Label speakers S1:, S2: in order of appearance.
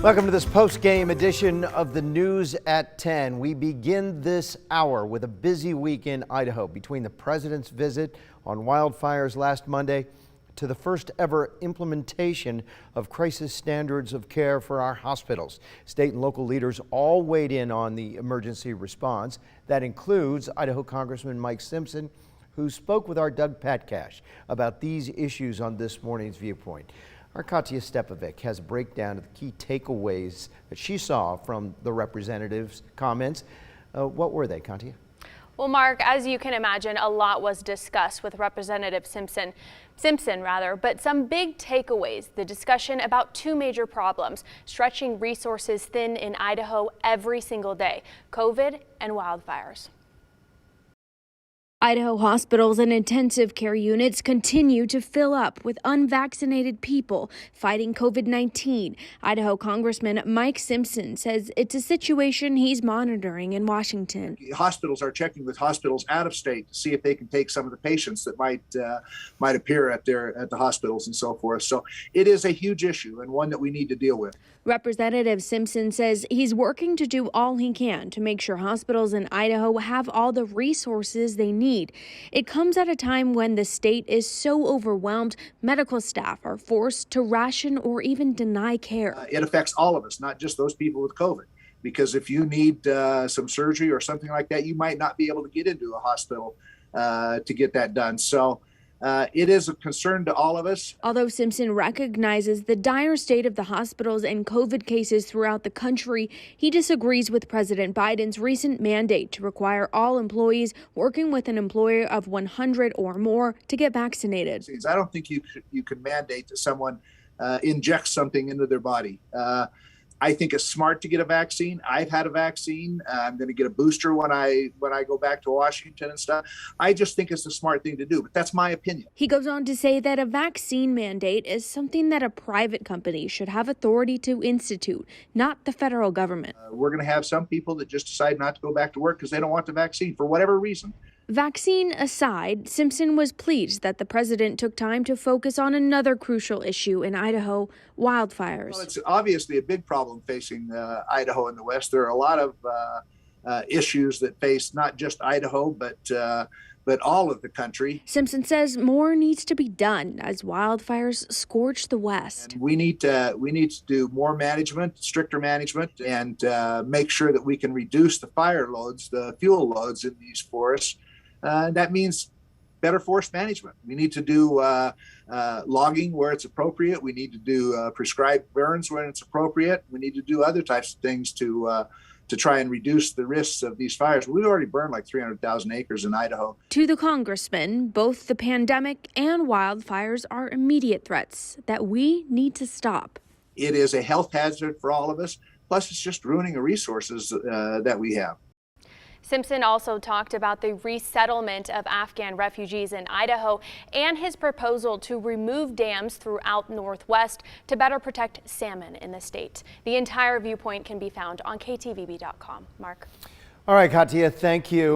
S1: Welcome to this post-game edition of the News at 10. We begin this hour with a busy week in Idaho between the president's visit on wildfires last Monday to the first ever implementation of crisis standards of care for our hospitals. State and local leaders all weighed in on the emergency response. That includes Idaho Congressman Mike Simpson, who spoke with our Doug Patcash about these issues on this morning's Viewpoint. Our Katya Stepovic has a breakdown of the key takeaways that she saw from the representatives' comments. What were they, Katya?
S2: Well, Mark, as you can imagine, a lot was discussed with Representative Simpson, but some big takeaways. The discussion about two major problems, stretching resources thin in Idaho every single day, COVID and wildfires.
S3: Idaho hospitals and intensive care units continue to fill up with unvaccinated people fighting COVID-19. Idaho Congressman Mike Simpson says it's a situation he's monitoring in Washington.
S4: Hospitals are checking with hospitals out of state to see if they can take some of the patients that might appear at the hospitals and so forth. So it is a huge issue and one that we need to deal with.
S3: Representative Simpson says he's working to do all he can to make sure hospitals in Idaho have all the resources they need. It comes at a time when the state is so overwhelmed, medical staff are forced to ration or even deny care.
S4: It affects all of us, not just those people with COVID. Because if you need some surgery or something like that, you might not be able to get into a hospital to get that done. So it is a concern to all of us.
S3: Although Simpson recognizes the dire state of the hospitals and COVID cases throughout the country, he disagrees with President Biden's recent mandate to require all employees working with an employer of 100 or more to get vaccinated.
S4: I don't think you can mandate that someone inject something into their body. I think it's smart to get a vaccine. I've had a vaccine. I'm going to get a booster when I go back to Washington and stuff. I just think it's a smart thing to do, but that's my opinion.
S3: He goes on to say that a vaccine mandate is something that a private company should have authority to institute, not the federal government.
S4: We're going to have some people that just decide not to go back to work because they don't want the vaccine for whatever reason.
S3: Vaccine aside, Simpson was pleased that the president took time to focus on another crucial issue in Idaho, wildfires.
S4: Well, it's obviously a big problem facing Idaho and the West. There are a lot of issues that face not just Idaho, but all of the country.
S3: Simpson says more needs to be done as wildfires scorch the West.
S4: And we need to do more management, stricter management, and make sure that we can reduce the fire loads, the fuel loads in these forests. That means better forest management. We need to do logging where it's appropriate. We need to do prescribed burns when it's appropriate. We need to do other types of things to try and reduce the risks of these fires. We've already burned like 300,000 acres in Idaho.
S3: To the congressman, both the pandemic and wildfires are immediate threats that we need to stop.
S4: It is a health hazard for all of us. Plus, it's just ruining the resources that we have.
S2: Simpson also talked about the resettlement of Afghan refugees in Idaho and his proposal to remove dams throughout Northwest to better protect salmon in the state. The entire Viewpoint can be found on ktvb.com. Mark.
S1: All right, Katya, thank you.